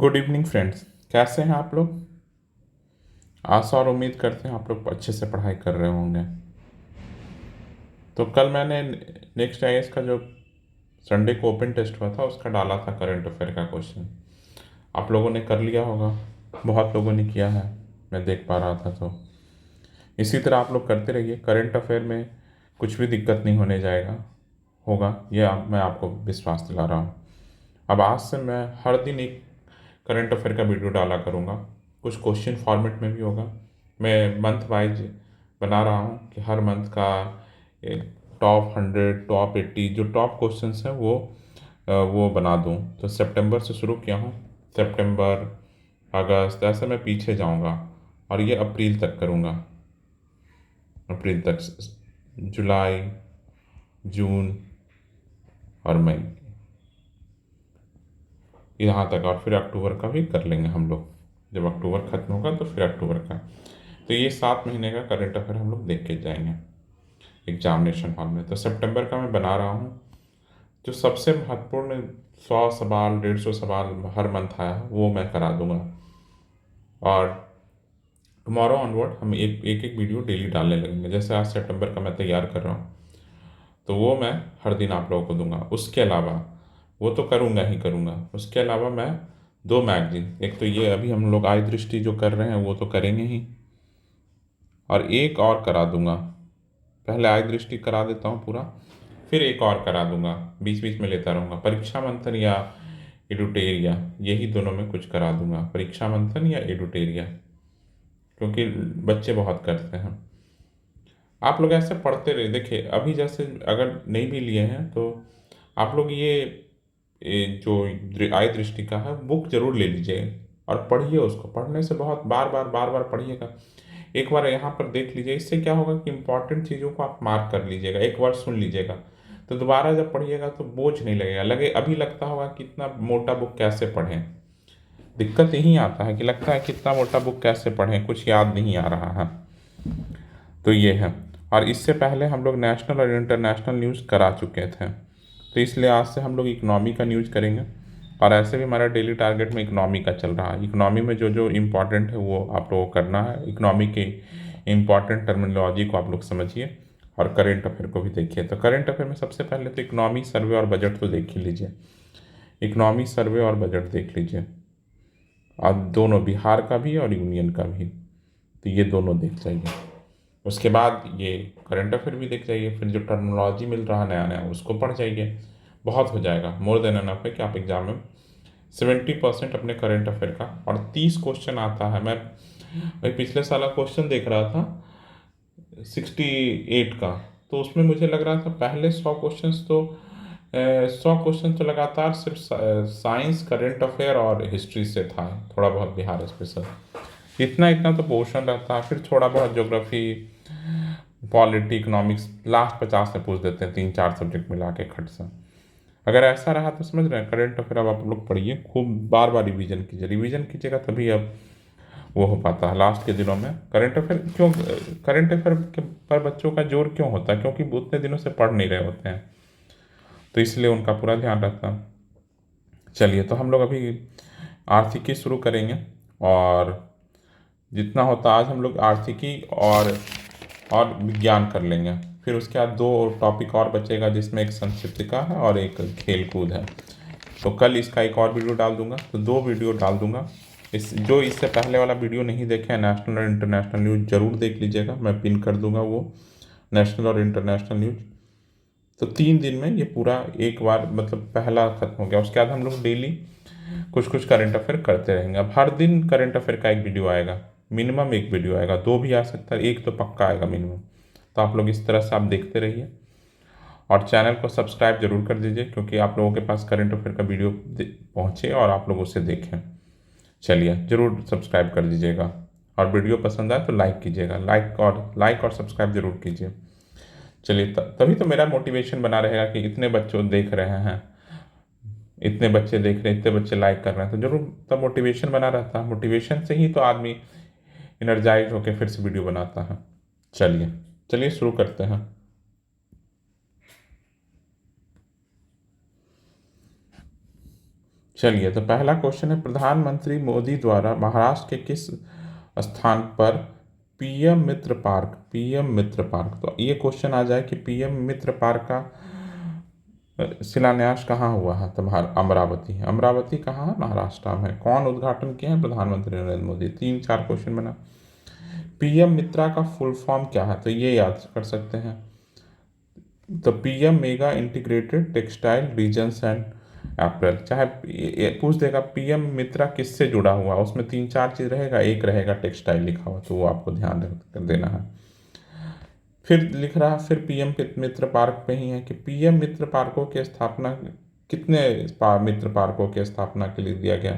Good evening friends. कैसे हैं आप लोग? आशा और उम्मीद करते हैं आप लोग अच्छे से पढ़ाई कर रहे होंगे। तो कल मैंने नेक्स्ट आईएएस का जो संडे को ओपन टेस्ट हुआ था उसका डाला था करंट अफेयर का क्वेश्चन। आप लोगों ने कर लिया होगा, बहुत लोगों ने किया है, मैं देख पा रहा था। तो इसी तरह आप लोग करते रहिए। करंट अफेयर में कुछ भी दिक्कत नहीं होने जाएगा होगा, मैं आपको विश्वास दिला रहा हूँ। अब आज से मैं हर दिन एक करंट अफेयर का वीडियो डाला करूँगा। कुछ क्वेश्चन फॉर्मेट में भी होगा। मैं मंथ वाइज बना रहा हूँ कि हर मंथ का टॉप 100 टॉप 80 जो टॉप क्वेश्चंस हैं वो बना दूँ। तो सितंबर से शुरू किया हूँ, सितंबर, अगस्त, ऐसे मैं पीछे जाऊँगा और ये अप्रैल तक करूँगा। अप्रैल तक, जुलाई, जून और मई, यहाँ तक। और फिर अक्टूबर का भी कर लेंगे हम लोग। जब अक्टूबर खत्म होगा तो फिर अक्टूबर का। तो ये 7 महीने का करंट अफेयर हम लोग देख के जाएंगे एग्जामिनेशन हॉल में। तो सितंबर का मैं बना रहा हूँ। जो सबसे महत्वपूर्ण 100 सवाल 150 सवाल हर मंथ आया है वो मैं करा दूंगा। और टुमारो ऑनवर्ड हम एक वीडियो डेली डालने लगेंगे। जैसे आज सितंबर का मैं तैयार कर रहा हूँ तो वो मैं हर दिन आप लोगों को दूंगा। उसके अलावा वो तो करूँगा ही करूँगा, उसके अलावा मैं 2 मैगजीन, एक तो ये अभी हम लोग आय दृष्टि जो कर रहे हैं वो तो करेंगे ही, और एक और करा दूंगा। पहले आय दृष्टि करा देता हूँ पूरा, फिर एक और करा दूंगा, बीच बीच में लेता रहूँगा। परीक्षा मंथन या एडुटेरिया, यही दोनों में कुछ करा दूंगा, परीक्षा मंथन या एडुटेरिया, क्योंकि बच्चे बहुत करते हैं। आप लोग ऐसे पढ़ते रहे। देखिए अभी जैसे अगर नहीं भी लिए हैं तो आप लोग ये जो आय दृष्टि का है बुक जरूर ले लीजिए और पढ़िए उसको। पढ़ने से बहुत बार बार पढ़िएगा। एक बार यहाँ पर देख लीजिए, इससे क्या होगा कि इंपॉर्टेंट चीज़ों को आप मार्क कर लीजिएगा, एक बार सुन लीजिएगा तो दोबारा जब पढ़िएगा तो बोझ नहीं लगेगा। अभी लगता होगा कि इतना मोटा बुक कैसे पढ़ें। दिक्कत यही आता है कि लगता है कि इतना मोटा बुक कैसे पढ़ें, कुछ याद नहीं आ रहा है। तो ये है। और इससे पहले हम लोग नेशनल और इंटरनेशनल न्यूज़ करा चुके थे, तो इसलिए आज से हम लोग इकनॉमी का न्यूज़ करेंगे। और ऐसे भी हमारा डेली टारगेट में इकनॉमी का चल रहा है। इकनॉमी में जो जो इम्पोर्टेंट है वो आप लोगों को करना है। इकनॉमी के इम्पॉर्टेंट टर्मिनोलॉजी को आप लोग समझिए और करेंट अफेयर को भी देखिए। तो करेंट अफेयर में सबसे पहले तो इकनॉमी सर्वे और बजट तो देख ही लीजिए। इकनॉमी सर्वे और बजट देख लीजिए, और दोनों, बिहार का भी और यूनियन का भी, तो ये दोनों देख जाइए। उसके बाद ये करंट अफेयर भी देख जाइए, फिर जो टर्मिनोलॉजी मिल रहा है नया नया उसको पढ़ जाइए। बहुत हो जाएगा, मोर देन एनफ है कि आप एग्जाम में 70% अपने करंट अफेयर का। और 30 क्वेश्चन आता है। मैं भाई पिछले साल क्वेश्चन देख रहा था 68 का, तो उसमें मुझे लग रहा था पहले 100 क्वेश्चन तो लगातार सिर्फ साइंस, करंट अफेयर और हिस्ट्री से था, थोड़ा बहुत बिहार स्पेशल, इतना इतना तो पोर्शन रहता है। फिर थोड़ा बहुत ज्योग्राफी, पॉलिटी, इकोनॉमिक्स लास्ट 50 में पूछ देते हैं, 3 4 सब्जेक्ट मिला के खट सा। अगर ऐसा रहा तो समझ रहे हैं, करंट अफेयर अब आप लोग पढ़िए, खूब बार बार रिवीजन कीजिए। रिवीजन कीजिएगा तभी अब वो हो पाता है लास्ट के दिनों में। करंट अफेयर क्यों, करंट अफेयर पर बच्चों का जोर क्यों होता है? क्योंकि वो उतने दिनों से पढ़ नहीं रहे होते हैं, तो इसलिए उनका पूरा ध्यान रहता है। चलिए, तो हम लोग अभी आर्थिकी शुरू करेंगे, और जितना होता आज हम लोग आर्थिकी और विज्ञान कर लेंगे। फिर उसके बाद 2 टॉपिक और बचेगा, जिसमें एक संक्षिप्तिका है और एक खेल कूद है। तो कल इसका एक और वीडियो डाल दूंगा, तो 2 वीडियो डाल दूंगा। इससे पहले वाला वीडियो नहीं देखे हैं, नेशनल और इंटरनेशनल न्यूज़ जरूर देख लीजिएगा, मैं पिन कर दूंगा वो, नेशनल और इंटरनेशनल न्यूज़। तो 3 दिन में ये पूरा एक बार, मतलब पहला खत्म हो गया। उसके बाद हम लोग डेली कुछ कुछ करंट अफेयर करते रहेंगे। अब हर दिन करंट अफेयर का एक वीडियो आएगा, मिनिमम एक वीडियो आएगा, 2 भी आ सकता है, एक तो पक्का आएगा मिनिमम। तो आप लोग इस तरह से आप देखते रहिए, और चैनल को सब्सक्राइब जरूर कर दीजिए, क्योंकि आप लोगों के पास करंट अफेयर का वीडियो पहुँचे और आप लोग उसे देखें। चलिए, जरूर सब्सक्राइब कर दीजिएगा, और वीडियो पसंद आए तो लाइक कीजिएगा, लाइक और सब्सक्राइब जरूर कीजिए। चलिए, तभी तो मेरा मोटिवेशन बना रहेगा कि इतने बच्चों देख रहे हैं, इतने बच्चे देख रहे हैं, इतने बच्चे लाइक कर रहे हैं, तो जरूर तब मोटिवेशन बना रहता है। मोटिवेशन से ही तो आदमी एनर्जाइज होकर फिर से वीडियो बनाता है। चलिए चलिए शुरू करते हैं। चलिए, तो पहला क्वेश्चन है, प्रधानमंत्री मोदी द्वारा महाराष्ट्र के किस स्थान पर पीएम मित्र पार्क, तो ये क्वेश्चन आ जाए कि पीएम मित्र पार्क का शिलान्यास कहाँ हुआ है, तो अमरावती कहाँ है, महाराष्ट्र में। कौन उद्घाटन किया है, प्रधानमंत्री नरेंद्र मोदी। 3-4 क्वेश्चन बना। पीएम मित्रा का फुल फॉर्म क्या है, तो ये याद कर सकते हैं, तो PM mega integrated textile regions and apparel. चाहे ये पूछ देगा पीएम मित्रा किससे जुड़ा हुआ, उसमें 3-4 चीज रहेगा, एक रहेगा टेक्सटाइल लिखा हुआ, तो वो आपको ध्यान कर देना है। फिर लिख रहा है, फिर पीएम मित्र पार्क पे ही है कि पीएम मित्र पार्कों की स्थापना कितने मित्र पार्कों की स्थापना के लिए दिया गया,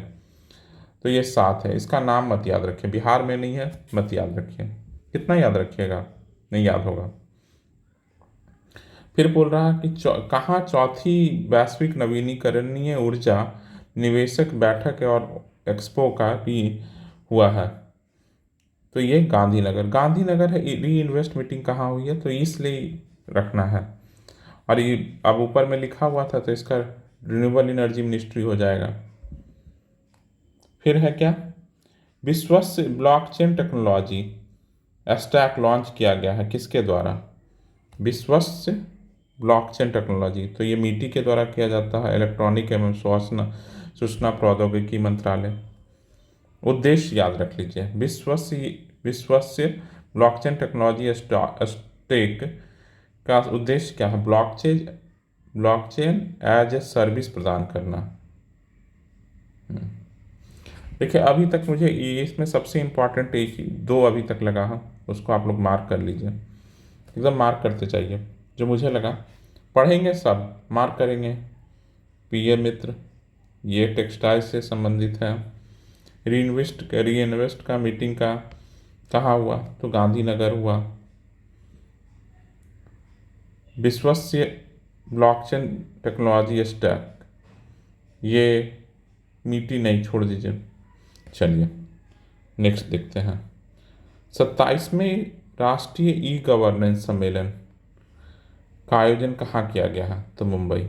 तो ये 7 है। इसका नाम मत याद रखें, बिहार में नहीं है, मत याद रखिए। कितना याद रखिएगा, नहीं याद होगा। फिर बोल रहा है कि कहाँ चौथी वैश्विक नवीनीकरणीय ऊर्जा निवेशक बैठक और एक्सपो का भी हुआ है, तो ये गांधीनगर है। री इन्वेस्ट मीटिंग कहाँ हुई है, तो इसलिए रखना है। और ये अब ऊपर में लिखा हुआ था, तो इसका रिन्यूएबल एनर्जी मिनिस्ट्री हो जाएगा। फिर है क्या, विश्वस्य ब्लॉकचेन टेक्नोलॉजी स्टैक लॉन्च किया गया है, किसके द्वारा, विश्वस्य ब्लॉकचेन टेक्नोलॉजी, तो ये मीटी के द्वारा किया जाता है, इलेक्ट्रॉनिक एवं सूचना प्रौद्योगिकी मंत्रालय। उद्देश्य याद रख लीजिए, विश्वस्य ब्लॉकचेन टेक्नोलॉजी स्टैक का उद्देश्य क्या है, ब्लॉकचेन एज ए सर्विस प्रदान करना। देखिए, अभी तक मुझे इसमें सबसे इम्पोर्टेंट एक ही 2 अभी तक लगा है, उसको आप लोग मार्क कर लीजिए, एकदम मार्क करते चाहिए। जो मुझे लगा, पढ़ेंगे सब मार्क करेंगे। पीएम मित्र, ये टेक्सटाइल से संबंधित है। री इन्वेस्ट का मीटिंग का कहाँ हुआ, तो गांधीनगर हुआ। विश्वस्य ब्लॉकचेन टेक्नोलॉजी स्टैक, ये मीटी नहीं, छोड़ दीजिए। चलिए नेक्स्ट देखते हैं, 27वें राष्ट्रीय ई गवर्नेंस सम्मेलन का आयोजन कहाँ किया गया है, तो मुंबई।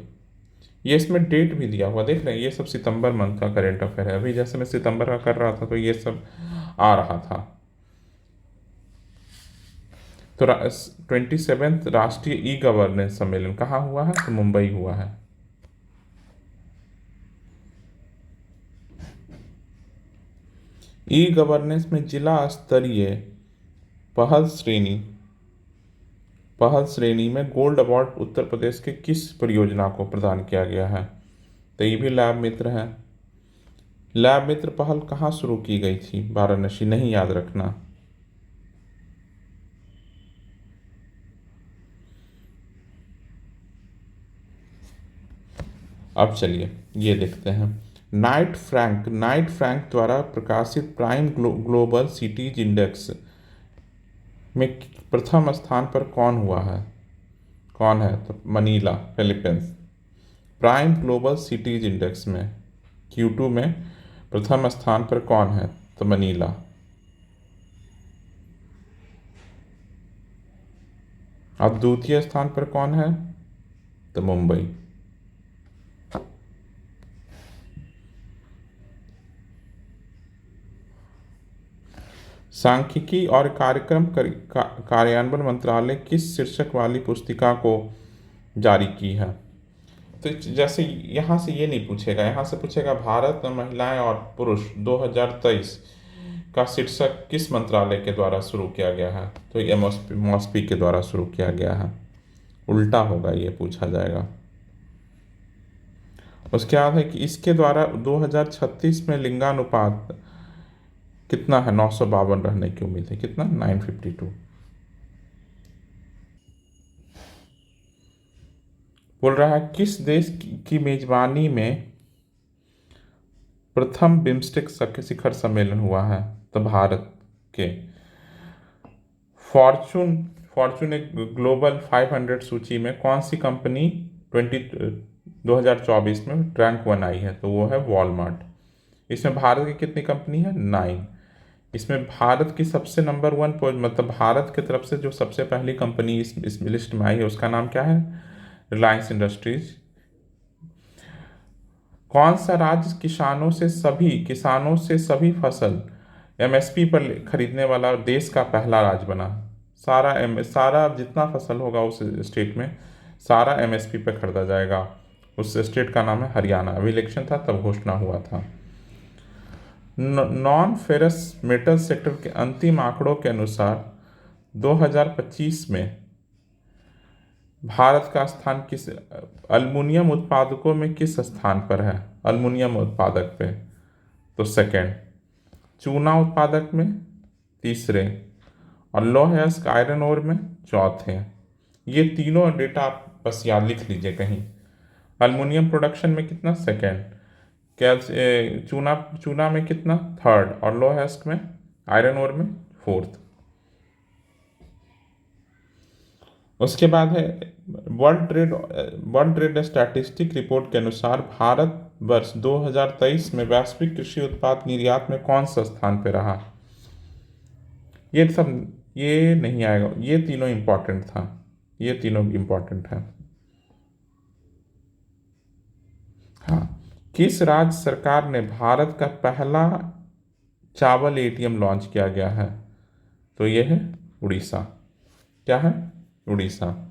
ये इसमें डेट भी दिया हुआ, देख रहे हैं, ये सब सितंबर मंथ का करेंट अफेयर है। अभी जैसे मैं सितंबर का कर रहा था, तो ये सब आ रहा था। तो 27वां राष्ट्रीय ई गवर्नेंस सम्मेलन कहाँ हुआ है, तो मुंबई हुआ है। ई गवर्नेंस में जिला स्तरीय पहल श्रेणी में गोल्ड अवार्ड उत्तर प्रदेश के किस परियोजना को प्रदान किया गया है, तो ये भी लैब मित्र है। लैब मित्र पहल कहाँ शुरू की गई थी, वाराणसी, नहीं याद रखना। अब चलिए ये देखते हैं, नाइट फ्रैंक द्वारा प्रकाशित प्राइम ग्लोबल सिटीज इंडेक्स में प्रथम स्थान पर कौन है, तो Manila, Philippines. Prime global cities index में Q2 में प्रथम स्थान पर कौन है, तो मनीला। अब द्वितीय स्थान पर कौन है, तो मुंबई। सांख्यिकी और कार्यक्रम कार्यान्वयन मंत्रालय किस शीर्षक वाली पुस्तिका को जारी की है, तो जैसे यहाँ से ये नहीं पूछेगा, यहाँ से पूछेगा भारत महिलाएं और पुरुष 2023 का शीर्षक किस मंत्रालय के द्वारा शुरू किया गया है, तो ये मॉस्पी के द्वारा शुरू किया गया है। उल्टा होगा, ये पूछा जाएगा। उसके बाद है कि इसके द्वारा 2036 में लिंगानुपात कितना है, 952 रहने की उम्मीद है, कितना, 952। बोल रहा है किस देश की मेजबानी में प्रथम बिम्स्टेक शिखर सम्मेलन हुआ है, तो भारत के। फॉर्चून एक ग्लोबल 500 सूची में कौन सी कंपनी 2024 में रैंक 1 आई है, तो वो है वॉलमार्ट। इसमें भारत की कितनी कंपनी है, 9। इसमें भारत की सबसे नंबर 1 मतलब भारत की तरफ से जो सबसे पहली कंपनी इस लिस्ट में आई है, उसका नाम क्या है, रिलायंस इंडस्ट्रीज। कौन सा राज्य किसानों से सभी फसल एमएसपी पर खरीदने वाला देश का पहला राज्य बना? सारा जितना फसल होगा उस स्टेट में सारा एमएसपी पर खरीदा जाएगा। उस स्टेट का नाम है हरियाणा। अभी इलेक्शन था तब घोषणा हुआ था। नॉन फेरस मेटल सेक्टर के अंतिम आंकड़ों के अनुसार 2025 में भारत का स्थान किस अल्मुनियम उत्पादकों में किस स्थान पर है? अल्मुनियम उत्पादक पे तो सेकंड, चूना उत्पादक में तीसरे, और लौह अयस्क आयरन ओर में चौथे। ये तीनों डेटा आप बस याद लिख लीजिए कहीं। अल्मुनियम प्रोडक्शन में कितना? सेकंड। चूना चूना में कितना? थर्ड। और लौह अयस्क में आयरन ओर में फोर्थ। उसके बाद है वर्ल्ड ट्रेड स्टैटिस्टिक रिपोर्ट के अनुसार भारत वर्ष 2023 में वैश्विक कृषि उत्पाद निर्यात में कौन सा स्थान पे रहा? ये नहीं आएगा, ये तीनों इंपॉर्टेंट था, ये तीनों इंपॉर्टेंट है। हाँ, किस राज्य सरकार ने भारत का पहला चावल एटीएम लॉन्च किया गया है? तो ये है उड़ीसा। क्या है? उड़ीसा।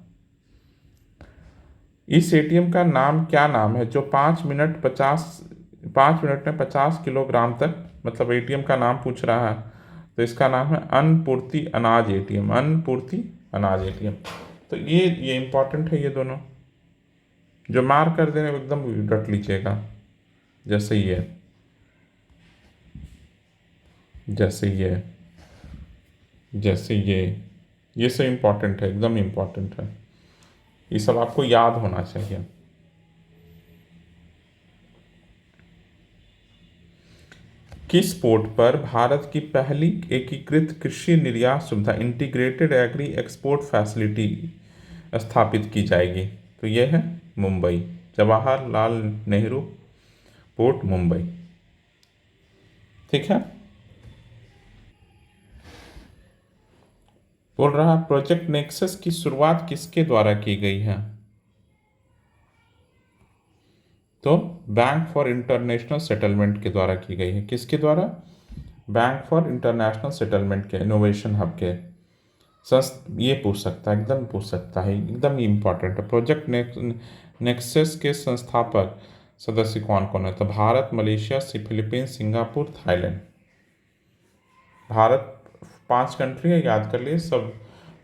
इस एटीएम का नाम क्या नाम है जो 5 मिनट में 50 किलोग्राम तक, मतलब एटीएम का नाम पूछ रहा है तो इसका नाम है अन्नपूर्ति अनाज एटीएम। अन्नपूर्ति अनाज एटीएम। तो ये इंपॉर्टेंट है, ये दोनों जो मार कर देने एकदम रट लीजिएगा। जैसे ये जैसे ये जैसे ये सब इंपॉर्टेंट है, एकदम इंपॉर्टेंट है, ये सब आपको याद होना चाहिए। किस पोर्ट पर भारत की पहली एकीकृत कृषि निर्यात सुविधा इंटीग्रेटेड एग्री एक्सपोर्ट फैसिलिटी स्थापित की जाएगी? तो यह है मुंबई, जवाहरलाल नेहरू पोर्ट मुंबई। ठीक है। बोल रहा प्रोजेक्ट नेक्सस की शुरुआत किसके द्वारा की गई है? तो बैंक फॉर इंटरनेशनल सेटलमेंट के द्वारा की गई है। किसके द्वारा? बैंक फॉर इंटरनेशनल सेटलमेंट के, इनोवेशन हब के। ये पूछ सकता है, एकदम पूछ सकता है, एकदम इम्पॉर्टेंट है। प्रोजेक्ट नेक्सस के संस्थापक सदस्य कौन कौन है? तो Bharat, Malaysia, Philippines, Singapore, Thailand. Bharat 5 country है, याद कर लिए सब।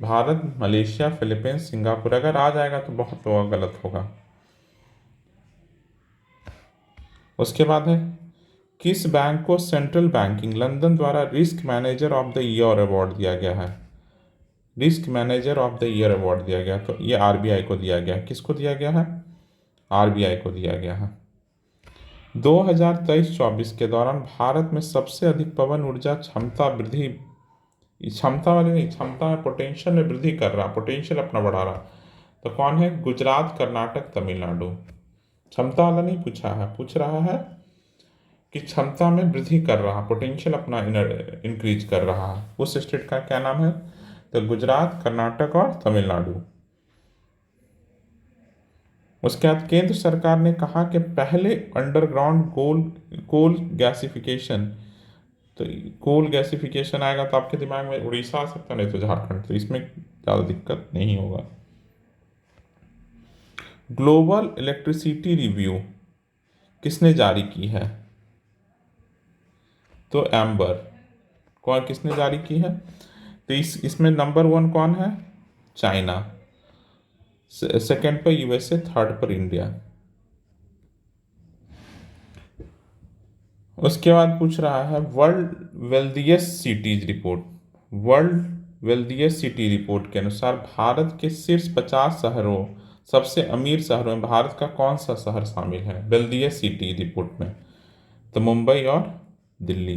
Bharat, Malaysia, Philippines, Singapore. अगर आ जाएगा तो बहुत होगा, गलत होगा। उसके बाद है किस बैंक को सेंट्रल बैंकिंग लंदन द्वारा risk manager of the year award दिया गया है? Risk manager of the year award दिया गया, तो ये आरबीआई को दिया गया। किसको दिया गया है? आरबीआई को दिया गया है। 2023-24 के दौरान भारत में सबसे अधिक पवन ऊर्जा क्षमता वाली नहीं, क्षमता में, पोटेंशियल में वृद्धि कर रहा, पोटेंशियल अपना बढ़ा रहा, तो कौन है? गुजरात, कर्नाटक, तमिलनाडु। क्षमता वाला नहीं पूछा है, पूछ रहा है कि क्षमता में वृद्धि कर रहा, पोटेंशियल अपना इंक्रीज कर रहा है, उस स्टेट का क्या नाम है? तो गुजरात, कर्नाटक और तमिलनाडु। उसके बाद केंद्र सरकार ने कहा कि पहले अंडरग्राउंड कोल गैसिफिकेशन, तो कोल गैसिफिकेशन आएगा तो आपके दिमाग में उड़ीसा आ सकता, नहीं तो झारखंड, तो इसमें ज़्यादा दिक्कत नहीं होगा। ग्लोबल इलेक्ट्रिसिटी रिव्यू किसने जारी की है? तो एम्बर। कौन, किसने जारी की है? तो इसमें नंबर 1 कौन है? चाइना, सेकंड पर यूएसए, थर्ड पर इंडिया। उसके बाद पूछ रहा है वर्ल्ड वेल्दियस्ट सिटी रिपोर्ट के अनुसार भारत के शीर्ष 50 शहरों, सबसे अमीर शहरों में भारत का कौन सा शहर शामिल है वेल्दियस्ट सिटी रिपोर्ट में? तो मुंबई और दिल्ली।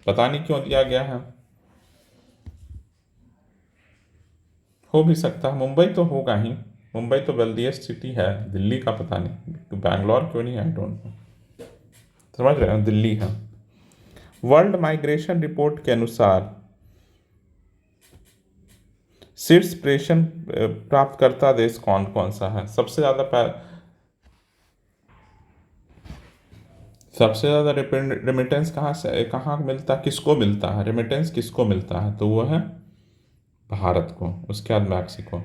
पता नहीं क्यों दिया गया है, हो भी सकता है, मुंबई तो होगा ही, मुंबई तो वेल्दियस्ट सिटी है, दिल्ली का पता नहीं, बैंगलोर क्यों नहीं है, आई डोंट नो। समझ रहे हो, दिल्ली है। वर्ल्ड माइग्रेशन रिपोर्ट के अनुसार शीर्ष प्रेषण प्राप्तकर्ता देश कौन कौन सा है? सबसे ज़्यादा सबसे ज़्यादा रेमिटेंस कहाँ मिलता है, किसको मिलता है, रेमिटेंस किसको मिलता है, तो वो है भारत को, उसके बाद मैक्सिको।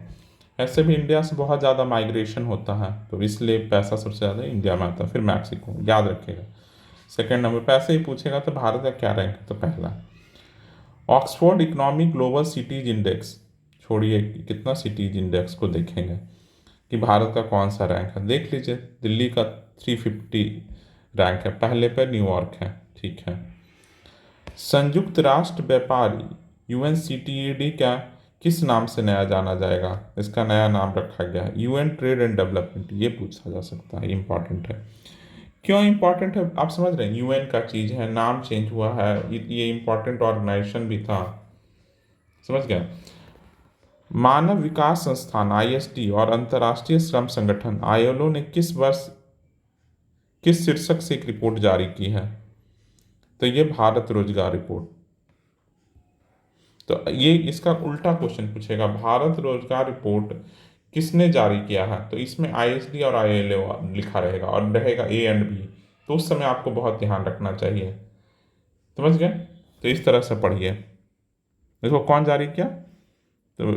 ऐसे भी इंडिया से बहुत ज़्यादा माइग्रेशन होता है, तो इसलिए पैसा सबसे ज़्यादा इंडिया में आता है, फिर मैक्सिको, याद रखिएगा। सेकेंड नंबर पे ऐसे ही पूछेगा तो भारत का क्या रैंक है, तो पहला। Oxford economic global cities index, छोड़िए कितना सिटीज इंडेक्स को देखेंगे कि भारत का कौन सा रैंक है, देख लीजिए। दिल्ली का 350 रैंक है, पहले पर न्यूयॉर्क है, ठीक है। संयुक्त राष्ट्र व्यापार यूएनसीटीईडी क्या किस नाम से नया जाना जाएगा, इसका नया नाम रखा गया है यूएन ट्रेड एंड डेवलपमेंट, ये पूछा जा सकता है, इंपॉर्टेंट है। क्यों इंपॉर्टेंट है आप समझ रहे हैं, यूएन का चीज़ है, नाम चेंज हुआ है, ये इंपॉर्टेंट ऑर्गेनाइजेशन भी था, समझ गया। मानव विकास संस्थान आईएसडी और अंतर्राष्ट्रीय श्रम संगठन आईएलओ ने किस वर्ष किस शीर्षक से एक रिपोर्ट जारी की है, तो ये भारत रोजगार रिपोर्ट। तो ये इसका उल्टा क्वेश्चन पूछेगा, भारत रोजगार रिपोर्ट किसने जारी किया है, तो इसमें आईएसडी और आईएलओ लिखा रहेगा और रहेगा ए एंड बी, तो उस समय आपको बहुत ध्यान रखना चाहिए, समझ गए। तो इस तरह से पढ़िए, इसको कौन जारी किया, तो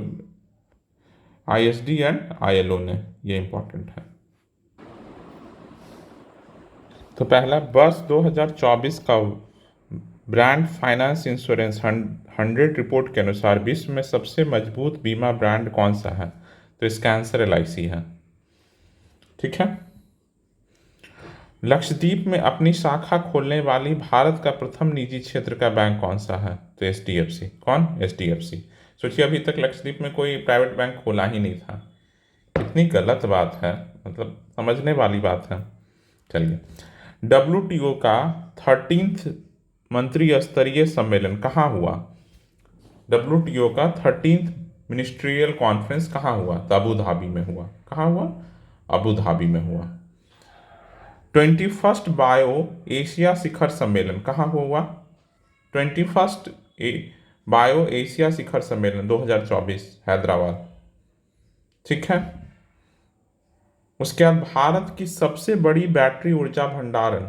आईएसडी एंड आईएलओ ने, ये इंपॉर्टेंट है। तो पहला, वर्ष 2024 का ब्रांड फाइनेंस इंश्योरेंस 100 रिपोर्ट के अनुसार विश्व में सबसे मजबूत बीमा ब्रांड कौन सा है, तो इसका आंसर एलआईसी है, ठीक है। लक्षद्वीप में अपनी शाखा खोलने वाली भारत का प्रथम निजी क्षेत्र का बैंक कौन सा है, तो एचडीएफसी। कौन, एचडीएफसी। सोचिए अभी तक लक्षद्वीप में कोई प्राइवेट बैंक खोला ही नहीं था, कितनी गलत बात है, मतलब समझने वाली बात है। चलिए, डब्ल्यूटीओ का 13th मंत्री स्तरीय सम्मेलन कहाँ हुआ, डब्ल्यूटीओ का 13th मिनिस्ट्रियल कॉन्फ्रेंस कहाँ हुआ, तो अबू धाबी में हुआ। कहाँ हुआ, अबू धाबी में हुआ। 21st बायो एशिया शिखर सम्मेलन कहाँ हुआ, 21st बायो एशिया शिखर सम्मेलन 2024 हैदराबाद, ठीक है। उसके बाद भारत की सबसे बड़ी बैटरी ऊर्जा भंडारण,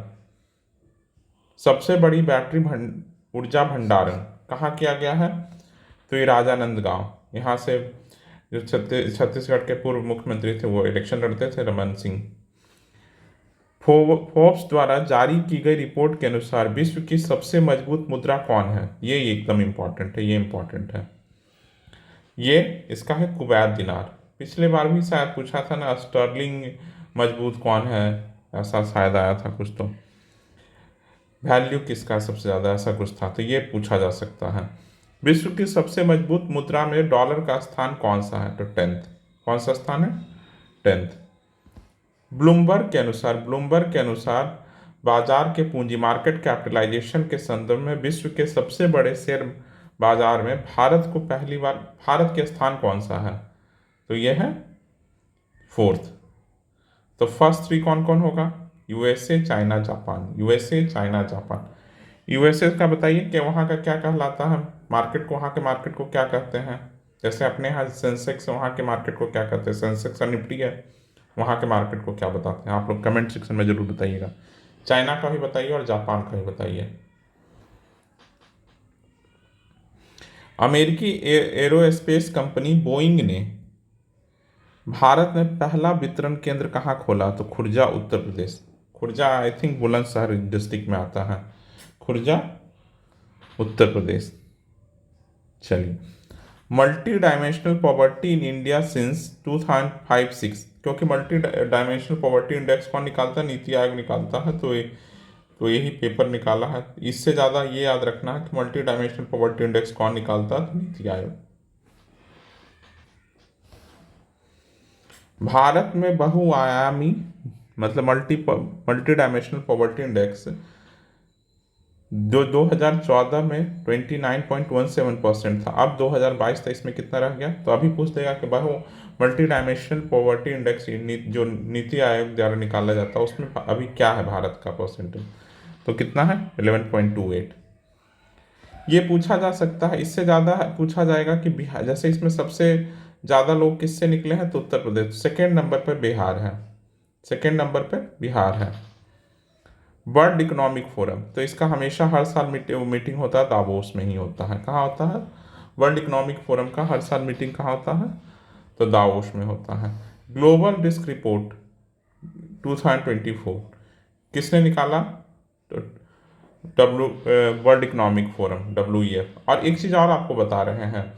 सबसे बड़ी बैटरी ऊर्जा भंडारण कहाँ किया गया है, तो ये राजानंदगांव, यहाँ से जो छत्तीसगढ़ के पूर्व मुख्यमंत्री थे वो इलेक्शन लड़ते थे, रमन सिंह। फोर्ब्स द्वारा जारी की गई रिपोर्ट के अनुसार विश्व की सबसे मजबूत मुद्रा कौन है, ये एकदम इंपॉर्टेंट है, ये इंपॉर्टेंट है। ये इसका है कुवैत दिनार, पिछले बार भी शायद पूछा था ना, स्टर्लिंग मजबूत कौन है, ऐसा शायद आया था कुछ, तो वैल्यू किसका सबसे ज़्यादा, ऐसा कुछ था, तो ये पूछा जा सकता है। विश्व की सबसे मजबूत मुद्रा में डॉलर का स्थान कौन सा है, तो 10th। कौन सा स्थान है, 10th। ब्लूमबर्ग के अनुसार बाजार के पूंजी मार्केट कैपिटलाइजेशन के संदर्भ में विश्व के सबसे बड़े शेयर बाजार में भारत को पहली बार, भारत के स्थान कौन सा है, तो यह है 4th। तो फर्स्ट 3 कौन कौन होगा, USA, China, Japan, USA, China, Japan. USA का बताइए कि वहाँ का क्या कहलाता है मार्केट को, वहाँ के मार्केट को क्या कहते हैं, जैसे अपने यहाँ सेंसेक्स, वहाँ के मार्केट को क्या कहते हैं, सेंसेक्स और निफ्टी है, वहाँ के मार्केट को क्या बताते हैं, आप लोग कमेंट सेक्शन में जरूर बताइएगा। चाइना का भी बताइए और जापान का भी बताइए। अमेरिकी एरोस्पेस कंपनी बोइंग ने भारत में पहला वितरण केंद्र कहाँ खोला, तो Khurja, Uttar Pradesh. Khurja I think Bulandshahr district में आता है, खुर्जा, उत्तर प्रदेश। चलिए, multi dimensional poverty in India since 2005-6, क्योंकि मल्टी डायमेंशनल पॉवर्टी इंडेक्स कौन निकालता है, नीति आयोग निकालता है, तो यही पेपर निकाला है। इससे ज़्यादा ये याद रखना है कि मल्टी डायमेंशनल पॉवर्टी इंडेक्स कौन निकालता है, तो नीति आयोग। भारत में बहुआयामी, मतलब मल्टी डायमेंशनल पॉवर्टी इंडेक्स जो 2014 में 29.17% था, अब 2022-23 में कितना रह गया, तो अभी पूछ देगा कि मल्टी डायमेंशनल पॉवर्टी इंडेक्स जो नीति आयोग द्वारा निकाला जाता है उसमें अभी क्या है भारत का परसेंटेज, तो कितना है, 11.28। ये पूछा जा सकता है, इससे ज़्यादा पूछा जाएगा कि बिहार, जैसे इसमें सबसे ज़्यादा लोग किससे निकले हैं, तो उत्तर प्रदेश, सेकेंड नंबर पर बिहार है, सेकेंड नंबर पर बिहार है। वर्ल्ड इकोनॉमिक फोरम, तो इसका हमेशा हर साल मीटिंग होता है, दावोस में ही होता है। कहाँ होता है? वर्ल्ड इकोनॉमिक फोरम का हर साल मीटिंग कहाँ होता है? तो दावोस में होता है। ग्लोबल रिस्क रिपोर्ट 2024 किसने निकाला? तो वर्ल्ड इकोनॉमिक फोरम, WEF। और एक चीज़ और आपको बता रहे हैं,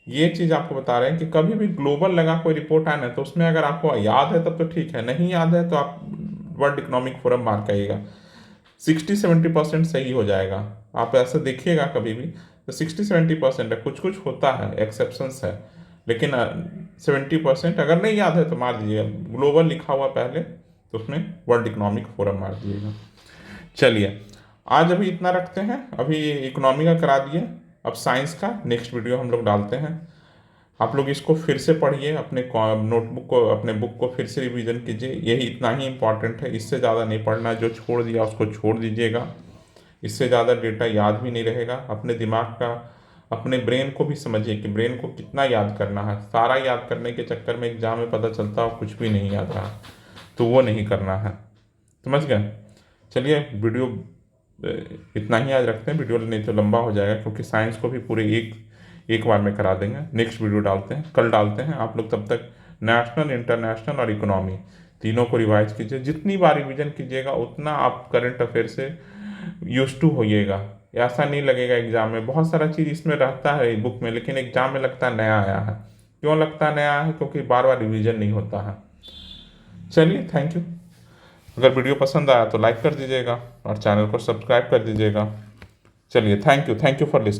ये चीज़ आपको बता रहे हैं कि कभी भी ग्लोबल लगा कोई रिपोर्ट आए ना, तो उसमें अगर आपको याद है तब तो ठीक है, नहीं याद है तो आप वर्ल्ड इकोनॉमिक फोरम मार के आइएगा। 60-70% सही हो जाएगा। आप ऐसे देखिएगा कभी भी तो 60-70% है, कुछ कुछ होता है, एक्सेप्शंस है, लेकिन 70% अगर नहीं याद है तो मार दीजिएगा। ग्लोबल लिखा हुआ पहले तो उसमें वर्ल्ड इकोनॉमिक फोरम मार दीजिएगा। चलिए, आज अभी इतना रखते हैं, अभी इकोनॉमी का करा दिए, अब साइंस का नेक्स्ट वीडियो हम लोग डालते हैं। आप लोग इसको फिर से पढ़िए, अपने नोटबुक को, अपने बुक को फिर से रिवीजन कीजिए, यही इतना ही इम्पॉर्टेंट है, इससे ज़्यादा नहीं पढ़ना। जो छोड़ दिया उसको छोड़ दीजिएगा, इससे ज़्यादा डेटा याद भी नहीं रहेगा। अपने दिमाग का, अपने ब्रेन को भी समझिए कि ब्रेन को कितना याद करना है। सारा याद करने के चक्कर में एग्जाम में पता चलता हो कुछ भी नहीं याद रहा, तो वो नहीं करना है। समझ गए? चलिए, वीडियो इतना ही आज रखते हैं, वीडियो नहीं तो लंबा हो जाएगा, क्योंकि साइंस को भी पूरे एक बार में करा देंगे। नेक्स्ट वीडियो डालते हैं, कल डालते हैं। आप लोग तब तक नेशनल, इंटरनेशनल और इकोनॉमी तीनों को रिवाइज कीजिए। जितनी बार रिवीजन कीजिएगा उतना आप करंट अफेयर से यूज टू होइएगा। ऐसा नहीं लगेगा एग्जाम में, बहुत सारा चीज़ इसमें रहता है बुक में, लेकिन एग्जाम में लगता है नया आया है। क्यों लगता है नया है? क्योंकि बार बार रिवीजन नहीं होता है। चलिए, थैंक यू। अगर वीडियो पसंद आया तो लाइक कर दीजिएगा और चैनल को सब्सक्राइब कर दीजिएगा। चलिए, थैंक यू फॉर लिसनिंग।